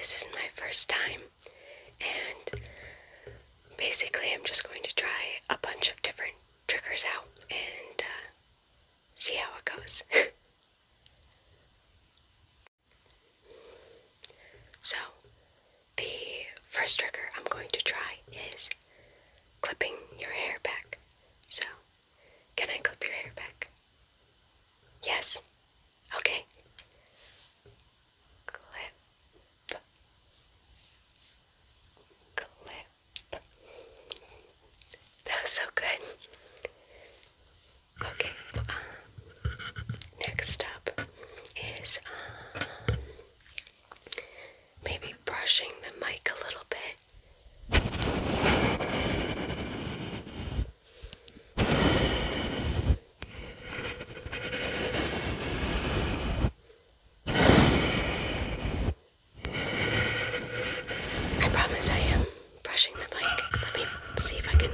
this is my first time, and basically I'm just going to try a bunch of different triggers out and see how it goes. So, the first trigger I'm going to try is clipping your hair back. So, can I clip your hair back? Yes? Okay. Clip. Clip. That was so good. Okay, next up is maybe brushing the mic a little bit. I promise I am brushing the mic. Let me see if I can.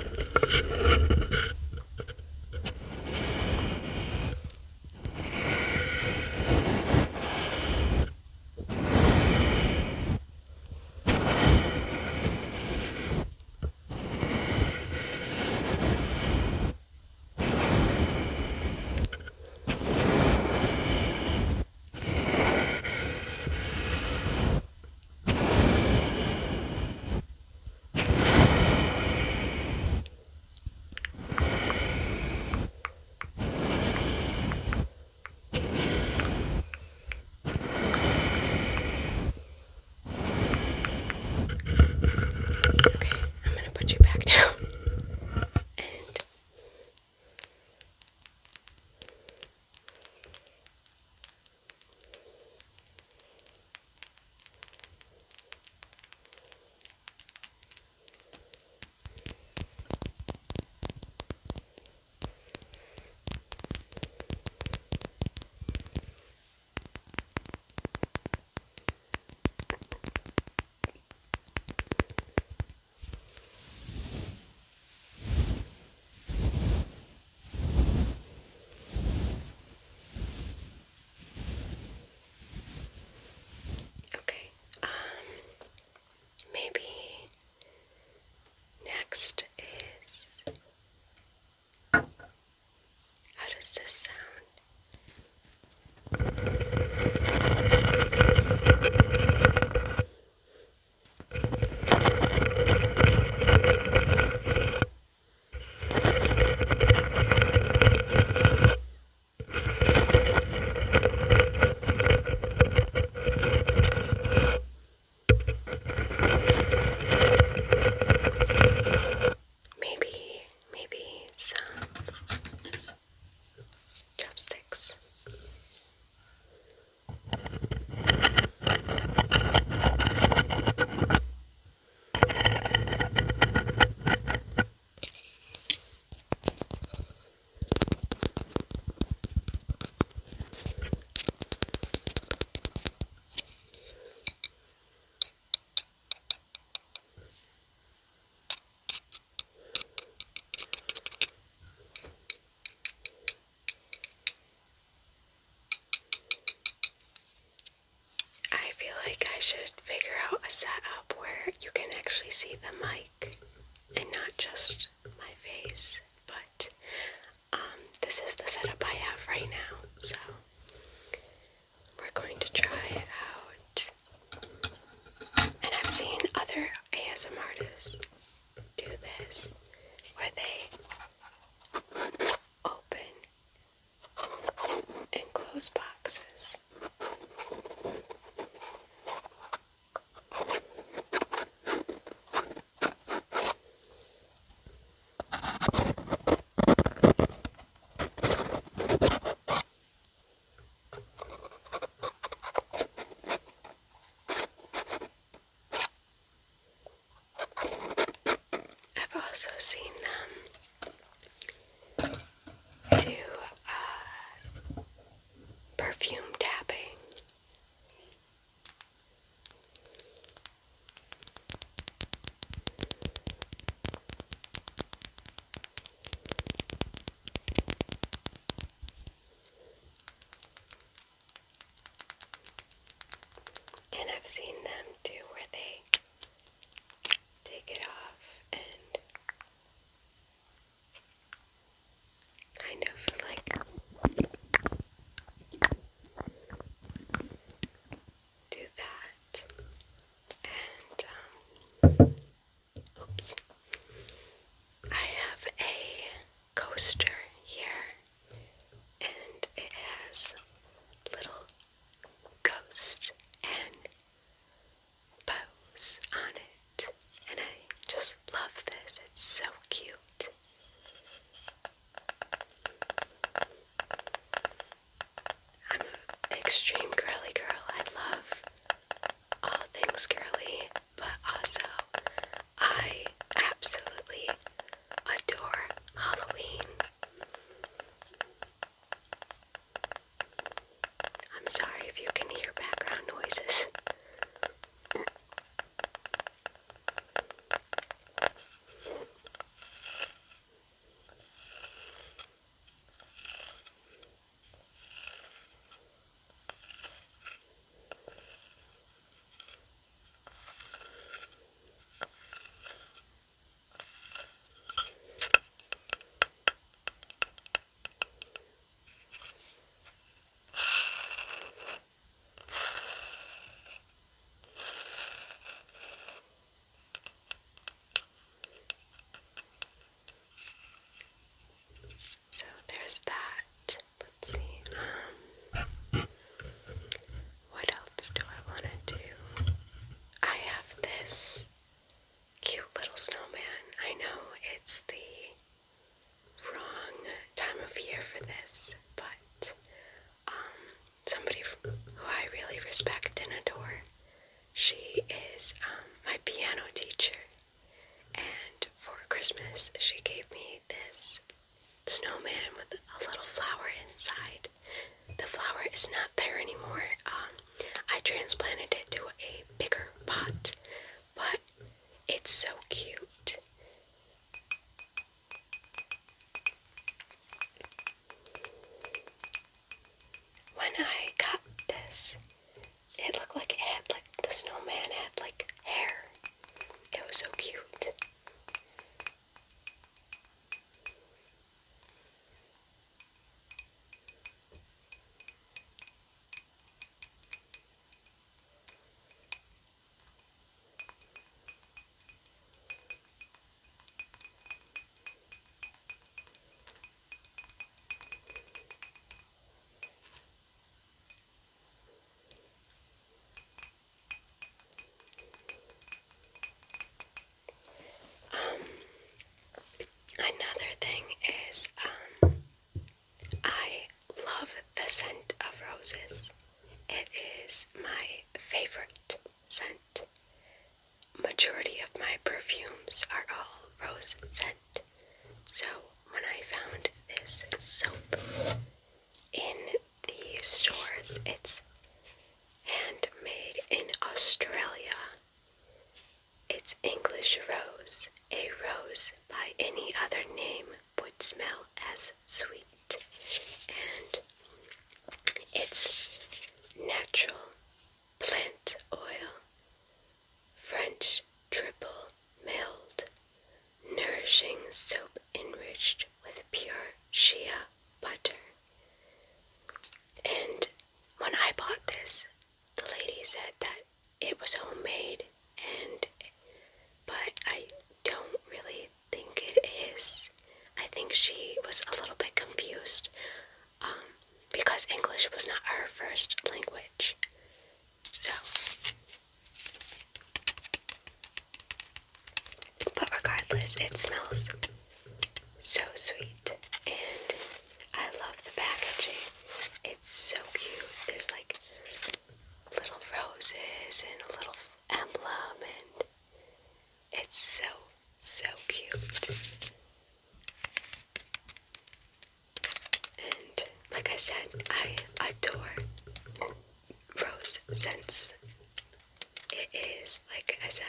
Okay, I'm gonna put you back down. And okay, maybe next is, how does this sound? Maybe some chopsticks. I feel like I should figure out a setup where you can actually see the mic and not just my face, but this is the setup I have right now, so we're going to try it out. And I've seen other ASMR artists do this, where they open and close boxes. I've also seen them And I've seen them do where they take it off and kind of like do that. And, oops. I have a coaster here, and it has little ghost and bows on it, and I just love this. It's so cute. I'm an extreme girly girl. I love all things girly, but also I absolutely adore Halloween. I'm sorry if you can hear background noises. So there's that. Let's see. What else do I want to do? I have this cute little snowman. I know it's the wrong time of year for this, but somebody who I really respect and adore. She is my piano teacher, and for Christmas she gave me this snowman with a little flower inside. The flower is not there anymore. I transplanted it to a bigger pot, but it's so cute. When I got this, it looked like it had like the snowman had like hair. It was so cute. Another thing is, I love the scent of roses. It is my favorite scent. Majority of my perfumes are all rose scent. So when I found this soap in the stores, it's handmade in Australia. It's English rose. A rose by any other name would smell as sweet. And it's natural plant oil, French triple milled, nourishing soap enriched with pure shea butter. And when I bought this, the lady said that it was homemade, but I don't really think it is. I think she was a little bit confused because English was not her first language. So, but regardless, it smells so sweet, and I love the packaging. It's so cute. There's like little roses and a little emblem, and it's so cute. And like I said, I adore rose scents. It is, like I said,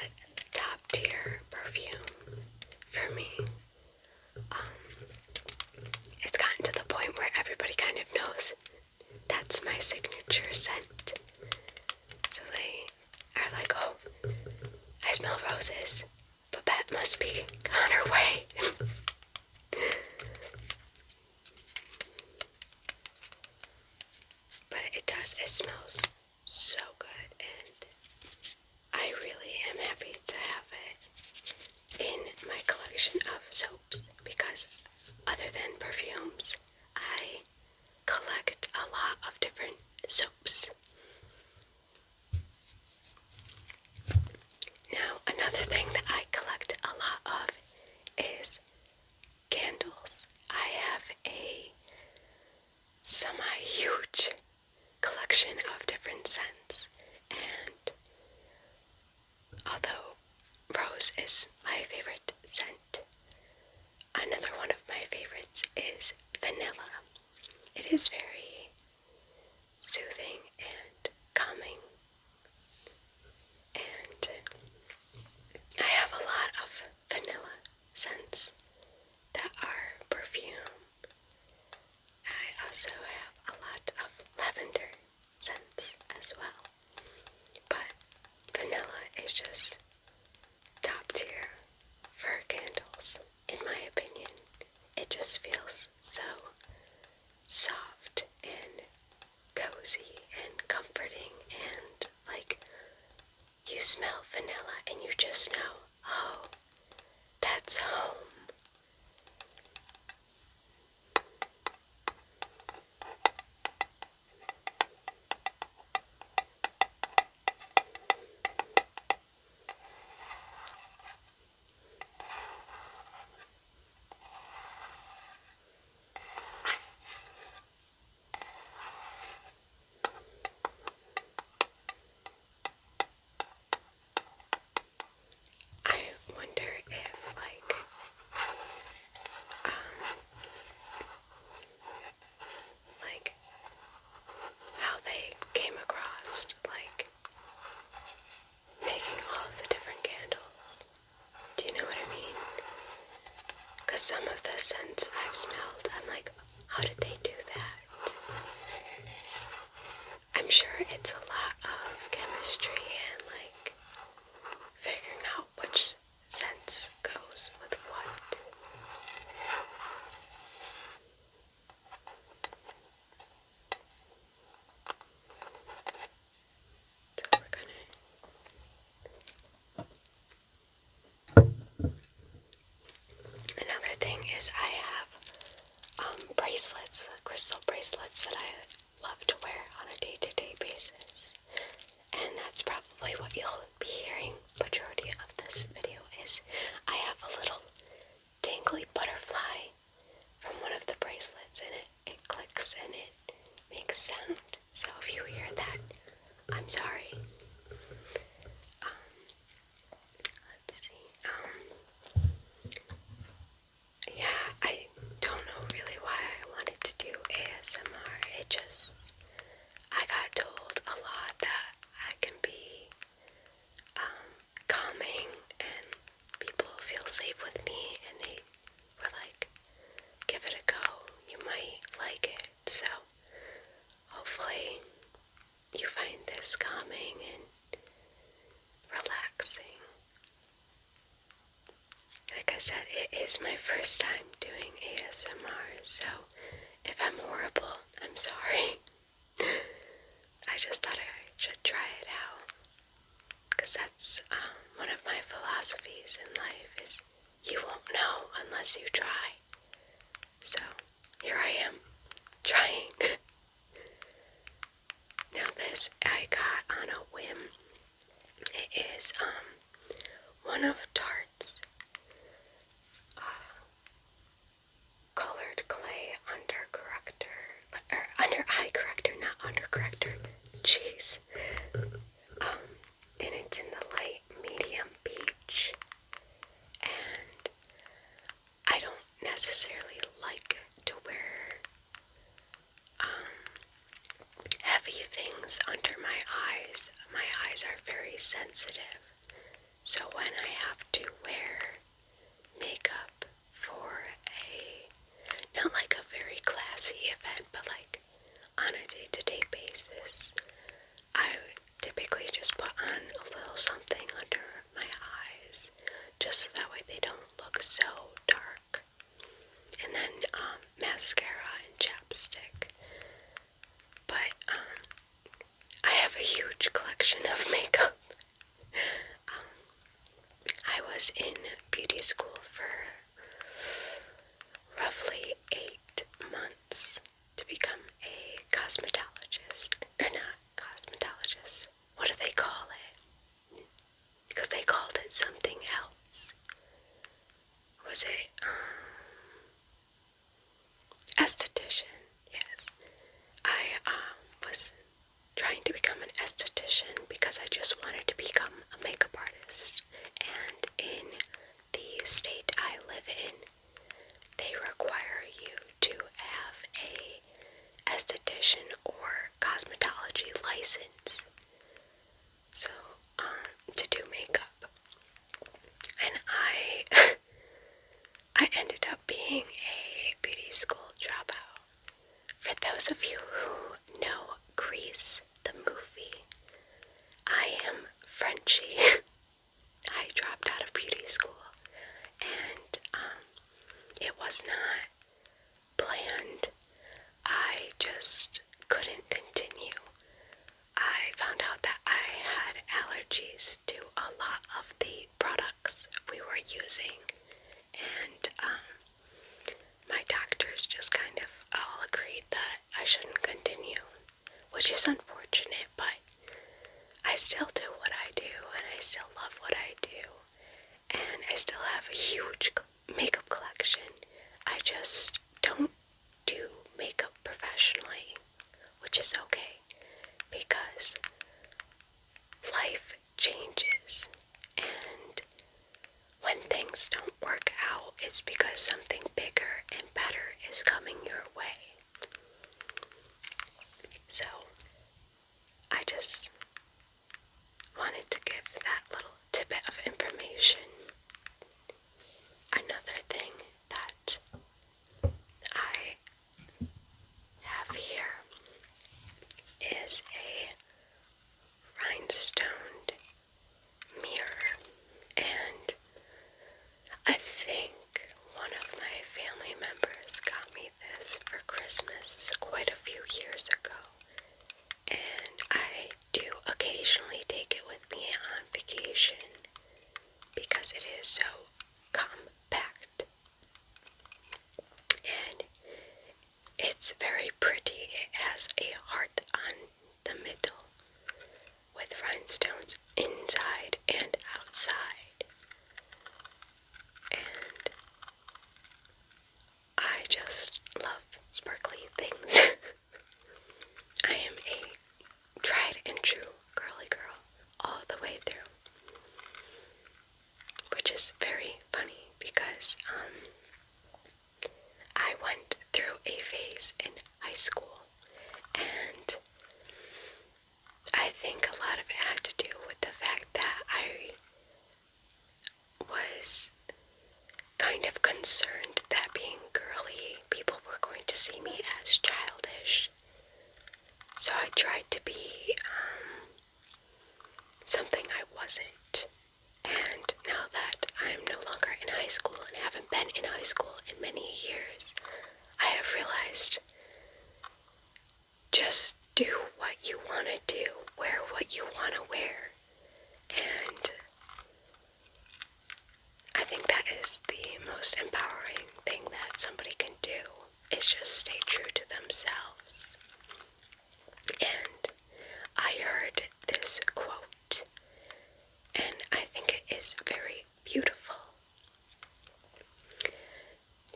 top tier perfume for me. It's gotten to the point where everybody kind of knows that's my signature scent. So must be on her way. But it smells so good, and I really am happy to have it in my collection of soaps because other than perfumes, I collect a lot of different soaps. Now, another thing that I collect a lot of is candles. I have a semi-huge collection of different scents, and although rose is my favorite scent, another one of my favorites is vanilla. It is very soothing and calming, and I have a lot of vanilla scents that are perfume. I also have a lot of lavender scents as well, but vanilla is just top tier for candles, in my opinion. It just feels so soft and cozy and comforting, and like you smell vanilla and you just know, oh, that's home. I wonder if, like how they came across, making all of the different candles. Do you know what I mean? Because some of the scents I've smelled, I'm like, how did they do that? I'm sure it's a lot of chemistry and figuring out which sense goes with what. So we're gonna. Another thing is I have bracelets, crystal bracelets that I love to wear on a day-to-day basis. And that's probably what you'll be hearing majority of this video is I have a little dangly butterfly from one of the bracelets, and it clicks and it makes sound. So if you hear that, I'm sorry. Let's see. Yeah, I don't know really why I wanted to do ASMR. I got told a lot that I can be calming and people feel safe with me, and they were like, give it a go, you might like it. So hopefully you find this calming and relaxing. Like I said, it is my first time doing ASMR, so if I'm horrible, I'm sorry. I just thought I should try it out, because that's one of my philosophies in life is you won't know unless you try. So here I am, trying. Now this I got on a whim. It is one of Tarte's colored clay under eye corrector, not under corrector. Jeez. And it's in the light medium peach. And I don't necessarily like to wear heavy things under my eyes. My eyes are very sensitive. So when I have to wear makeup for not like a very classy event, but on a day-to-day basis, I would typically just put on a little something under my eyes, just so that way they don't mascara and chapstick. But I have a huge collection of makeup. I was in beauty school for roughly 8 months to become a cosmetologist. Or not cosmetologist. What do they call it? Because they called it something else. Was it, esthetician? Yes. I was trying to become an esthetician because I just wanted to become a makeup artist. And in the state I live in, they require you to have a esthetician or cosmetology license. So, to do makeup. And I ended up being a beauty school dropout. For those of you who know Grease, the movie, I am Frenchie. I dropped out of beauty school, and it was not planned. I just couldn't continue. I found out that I had allergies to a lot of the products we were using, and my doctors just kind of all agreed that I shouldn't continue, which is unfortunate, but I still do what I do, and I still love what I do, and I still have a huge makeup collection. I just don't do makeup professionally, which is okay, because life changes, and when things don't work out, it's because something bigger and better is coming your way. So, I just wanted to give that little tidbit of information. Another thing that I have here is a rhinestoned mirror, and I think one of my family members got me this for Christmas quite a few years ago, and I do occasionally take it with me on vacation because it is so compact, and it's very pretty. It has a heart on the middle with rhinestones inside and outside, and I just love sparkly things. I am a tried and true girly girl all the way through, which is very funny because I went through a phase in high school, and I think a lot of it had to do with the fact that I was kind of concerned that being girly, people were going to see me as childish. So I tried to be something I wasn't. And now that I'm no longer in high school and haven't been in high school in many years, I have realized just do what you want to do, wear what you want to wear. And I think that is the most empowering thing that somebody can do, is just stay true to themselves. And I heard this quote, and I think it is very beautiful.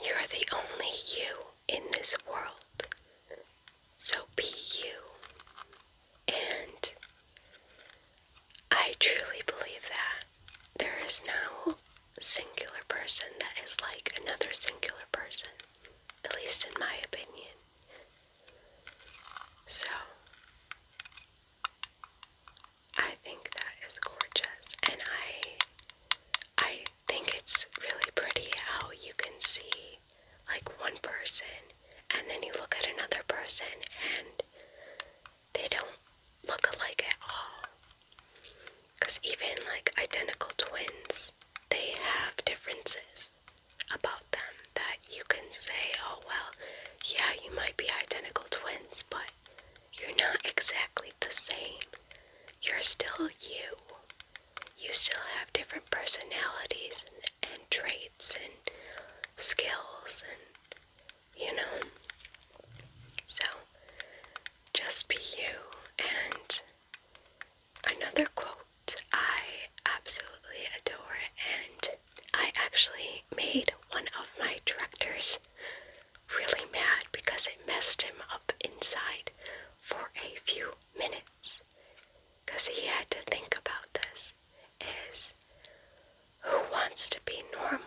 You're the only you in this world, so be you. And I truly believe that there is no singular person that is like another singular person, at least in my opinion. So, I think that is gorgeous, and I think it's really pretty how you can see like one person, and then you look at another person, and they don't look alike at all. Because even like identical twins, they have differences about them that you can say, oh well, might be identical twins, but you're not exactly the same. You're still you. You still have different personalities and traits and skills and, so just be you. And another quote I absolutely adore, and I actually made one of my directors really mad because it messed him up inside for a few minutes, because he had to think about this, is who wants to be normal?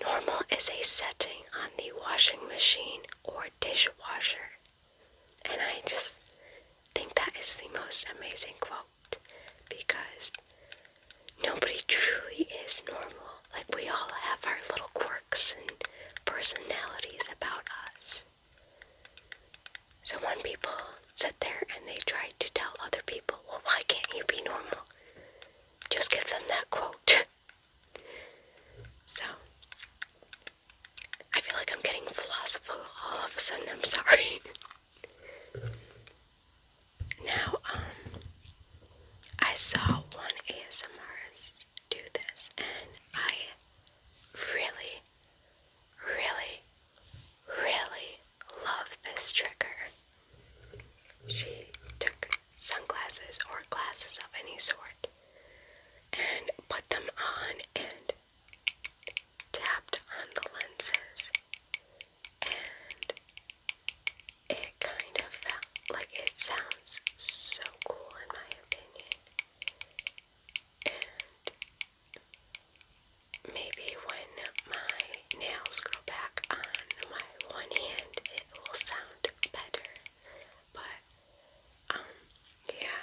Normal is a setting on the washing machine or dishwasher. And I just think that is the most amazing quote, because nobody truly is normal. Like, we all have our little quirks and personalities about us. So when people sit there and they try to tell other people, well, why can't you be normal? Just give them that quote. So, I feel like I'm getting philosophical all of a sudden. I'm sorry. Now, I saw one ASMRist do this, and I really, really, really love this trigger. She took sunglasses or glasses of any sort and put them on and tapped on the lenses, and it kind of felt like it sounds so cool in my opinion. And maybe when my nails grow back on my one hand, it will sound better. But yeah,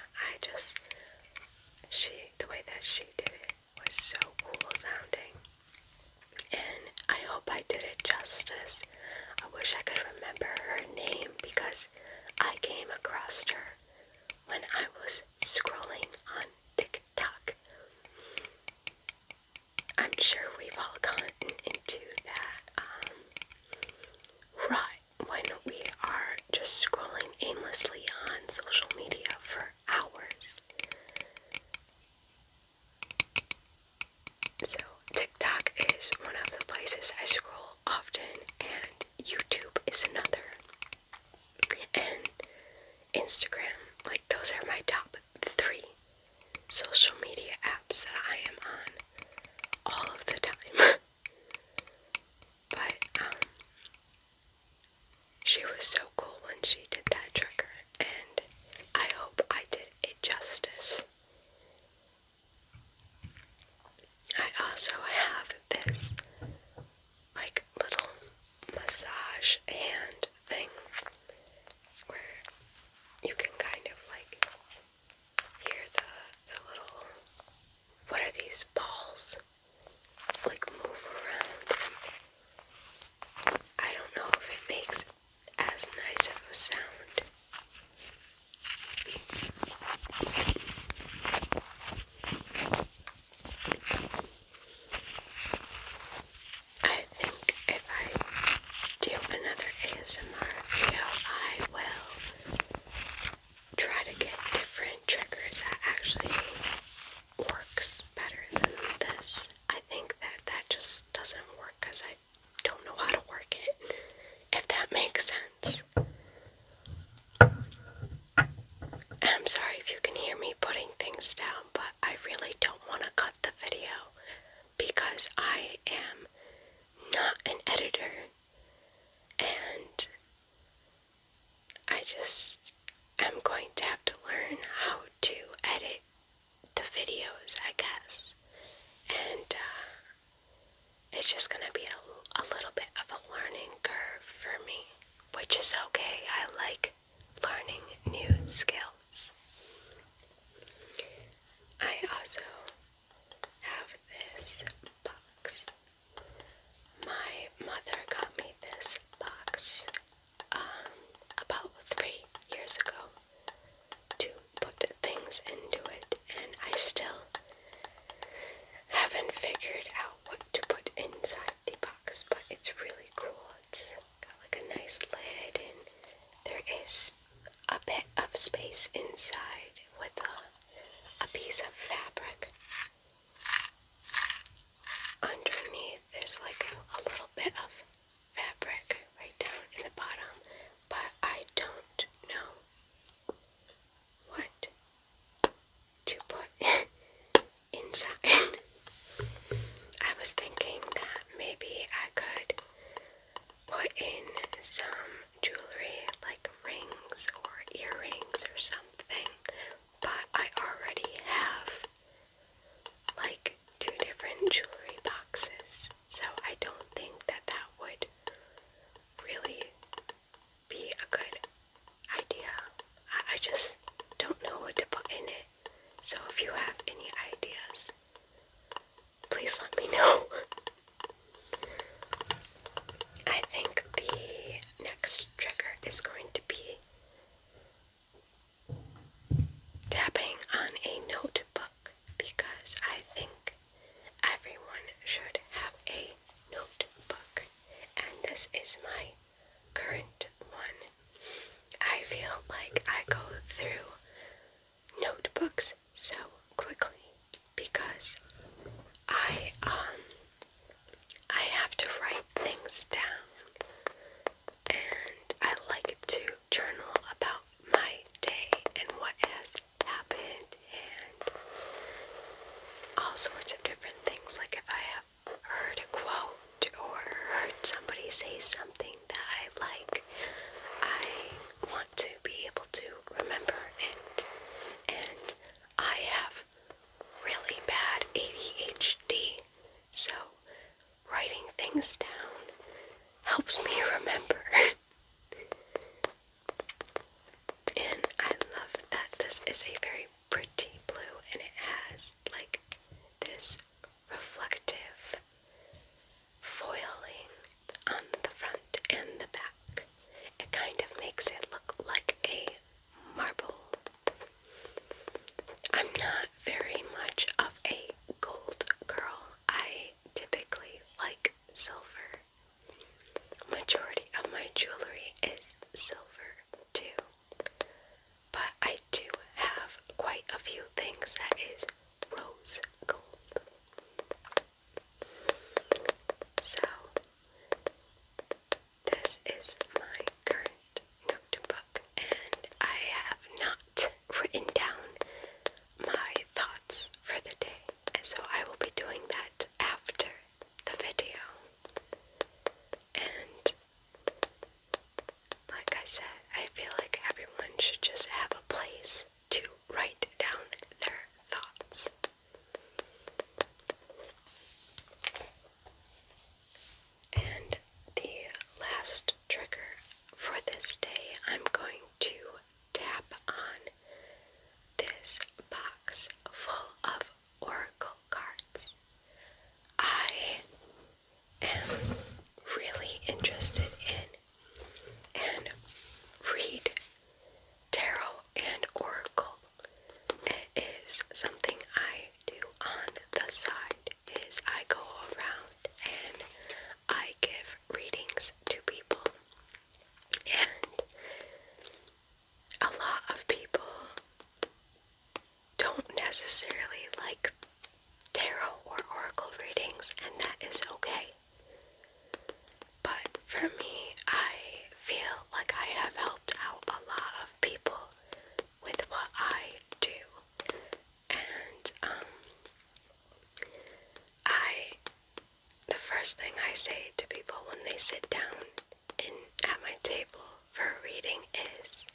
the way that she did it was so cool sounding, and I hope I did it justice. I wish I could remember her name, because I came across her when I was scrolling on TikTok. I'm sure we've all gotten into that rut when we are just scrolling aimlessly on social media for hours. So TikTok is one of the places I scroll often, and YouTube is another, and Instagram. Like, those are my top 3 social media apps that I am on all of the time. But she was so cool when she did that trigger, and I hope I did it justice. I also have this like little massage hand thing where you can kind of like hear the little, what are these balls, like move around. I don't know if it makes as nice of a sound. I think if I do another ASMR video, I will try to get different triggers that actually works better than this. I think that just doesn't work because I don't know how to work it, if that makes sense. I'm sorry if you can hear me putting things down, but I really don't want to cut the video because I am not an editor, and I just am going to have to learn how to edit the videos, I guess. And it's just gonna be a little bit of a learning curve for me, which is okay. I like learning new skills. I also have this box. My mother got me this box about 3 years ago to put things into it, and I still haven't figured out what to put inside the box, but it's really cool. It's got like a nice is a bit of space inside with a piece of fabric. Underneath, there's like a little bit of fabric right down in the bottom, but I don't know what to put inside. I was thinking that maybe I could put in some jewelry like rings or earrings or something, but I already have like 2 different jewelry boxes, so I don't think that that would really be a good idea. I just don't know what to put in it, so if you have any ideas, please let me know. I think the next trigger is going to be tapping on a notebook, because I think everyone should have a notebook, and this is my current one. I feel like I go through notebooks so quickly because I have to write things down, and I like to journal about my day and what has happened and all sorts of different things. Like if I have heard a quote or heard somebody say something that I like, I want to be able to remember it. And I have really bad ADHD, so writing things down helps me remember. And I love that this is a very pretty blue, and it has like this reflective foiling on the front and the back. It kind of makes it look like a marble. I'm not very much of a gold girl. I typically like silver. Majority of my jewelry is silver too, but I do have quite a few things that is rose gold. So this is my current notebook, and I have not written down my thoughts for the day, and so I will be doing that after the video. And like I said, I feel like everyone should just have a place to write down their thoughts. And the last trigger for this day, I'm going to tap on this box full of oracle cards. I am really interested in and read tarot and oracle. It is something I do on the side, is I go around and I give readings to people, and a lot of people don't necessarily like tarot or oracle readings, and that is okay. But for me, I feel like I have helped out a lot of people with what I do. And the first thing I say to people when they sit down at my table for a reading is,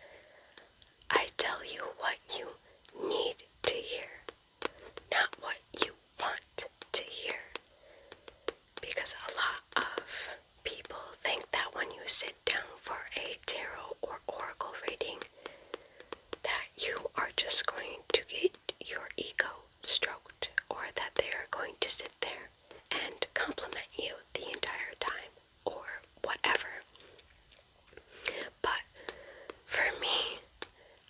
I tell you what you need to hear, not what you want to hear. Because a lot of people think that when you sit down for a tarot or oracle reading, that you are just going to get your ego stroked, or that they are going to sit there and compliment you the entire time, or whatever. But for me,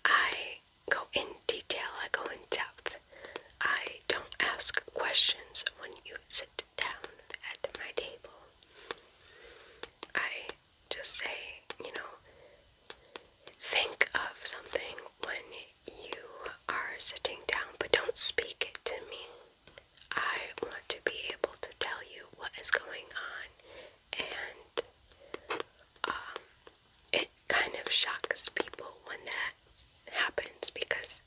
I go in detail, I go in depth. I don't ask questions when you sit down at my table. I just say, something when you are sitting down, but don't speak it to me. I want to be able to tell you what is going on, and it kind of shocks people when that happens because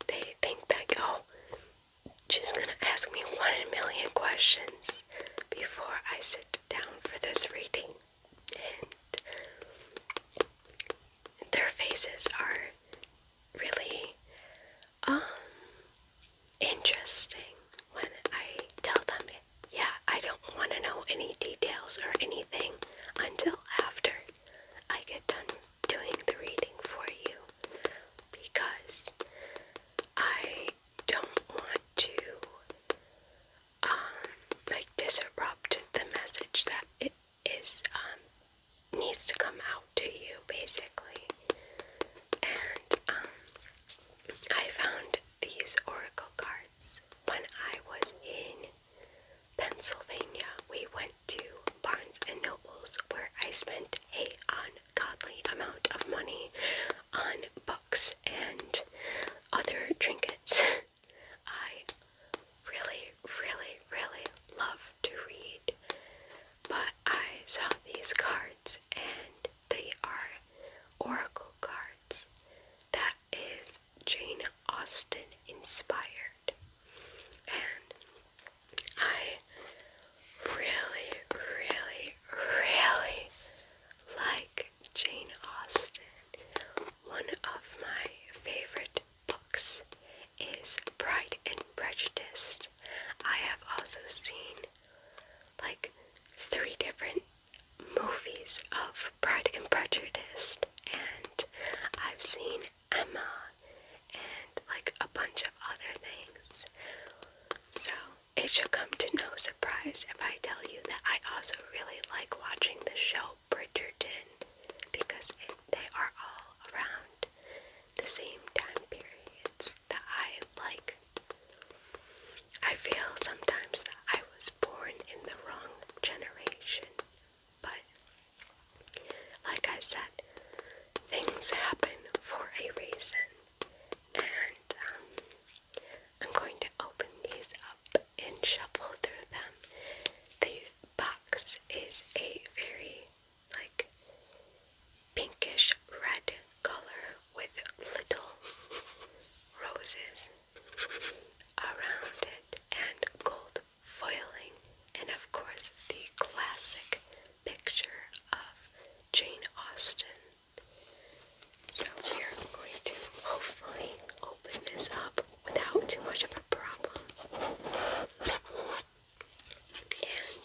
they think that, oh, she's gonna ask me 1 in a million questions before I sit down for this reading, and their faces are really interesting when I tell them, yeah, I don't want to know any details or anything until after I get done doing the reading for you, because I don't want to disrupt the message that it is needs to come out to you, basically. And I found these oracle cards when I was in Pennsylvania. We went to Barnes and Noble's, where I spent a ungodly amount of money on books and other trinkets. I really, really, really love to read, but I saw these cards and they are oracle cards that is Jane Austen inspired, and I really, really, really like Jane Austen. One of my favorite books is Pride and Prejudice. I have also seen like 3 different movies of Pride and Prejudice, and I've seen Emma and like a bunch of other things. So it should come to no surprise if I tell you that I also really like watching the show Bridgerton, because they are all around the same time periods that I like. I feel sometimes that I was born in the wrong generation, but like I said, things happen for a reason, and I'm going to open these up and shuffle through them. The box is a very like pinkish red color with little roses around it and gold foiling, and of course the classic picture of Jane Austen. So we are going to hopefully open this up without too much of a problem. And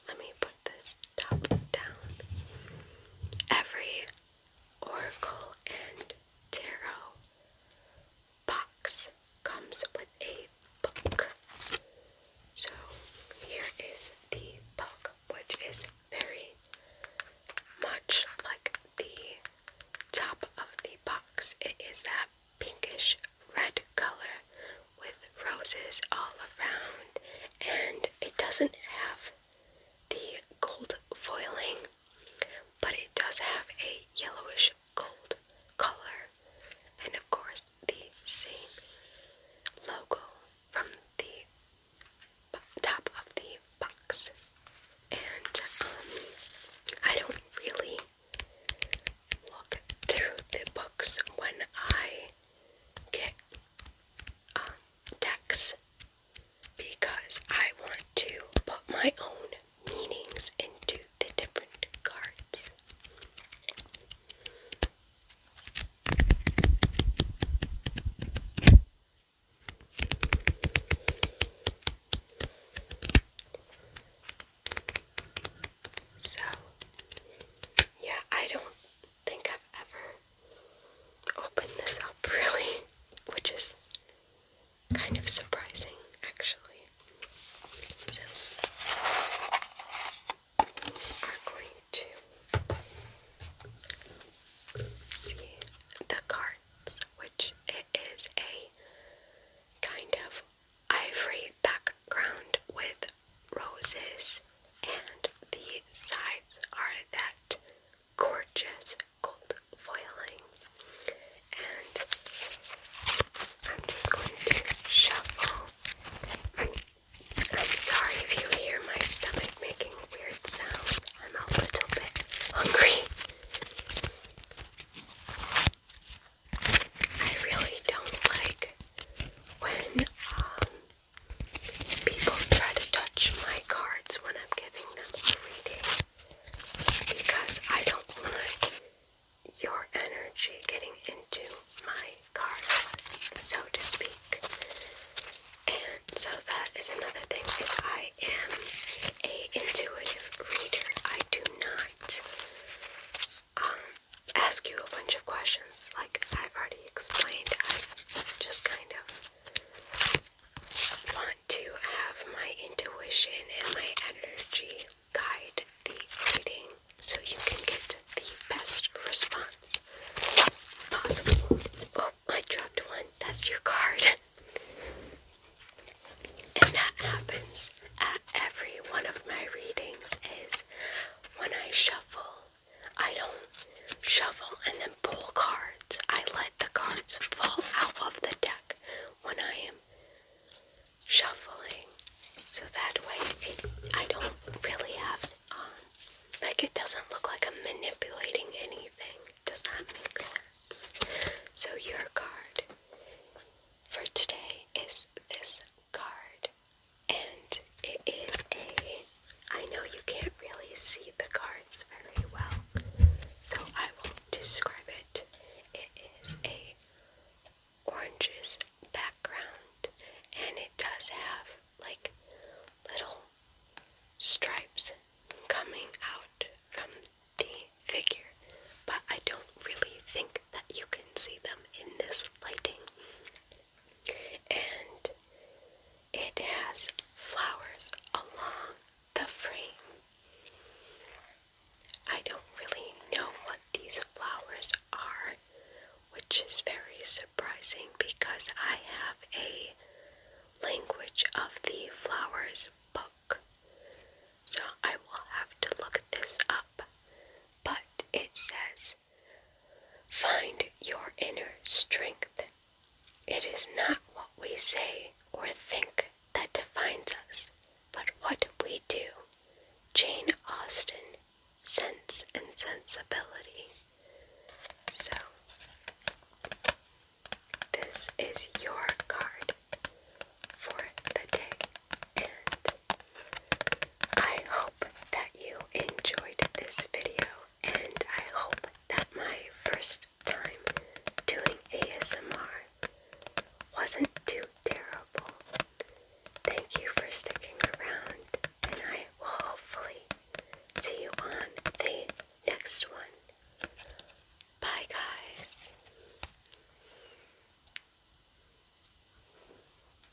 let me put this top down. Every oracle and tarot box comes with a book. So here is the book, which is very much like the top of the box. It is that pinkish red color with roses all around, and it doesn't have the gold foiling, but it does have a yellowish gold color, and of course the same logo from the top of the box. And I don't really look through the books when I get decks, because I want to put my own meanings into the different cards. So, yeah, I don't think I've ever opened this up really, which is kind of surprising, actually. So, we're going to see the cards, which it is a kind of ivory background with roses, and the sides are that gorgeous gold foiling. ask you a bunch of questions. Like I've already explained, I just kind of want to have my intuition and my energy guide the reading so you can get the best response possible. Oh, I dropped one. That's your card. And that happens at every one of my readings is when I shuffle, I don't shuffle and then pull cards. I let the cards fall out of the deck when I am shuffling. So that way I don't really have, like it doesn't look like I'm manipulating anything. Does that make sense? So your card for today is this card. And it is I know you can't really see the cards very well, so I will describe it. It is a oranges background, and it does have like little stripes coming out from the figure, but I don't really think that you can see them in this lighting. And it has flowers along the frame. I don't really know what these flowers are, which is very surprising because I have a language of the flowers book. So I will have to look this up. But it says, find your inner strength. It is not what we say or think that defines us, but what we do. Jane Austen, Sense and Sensibility. So, this is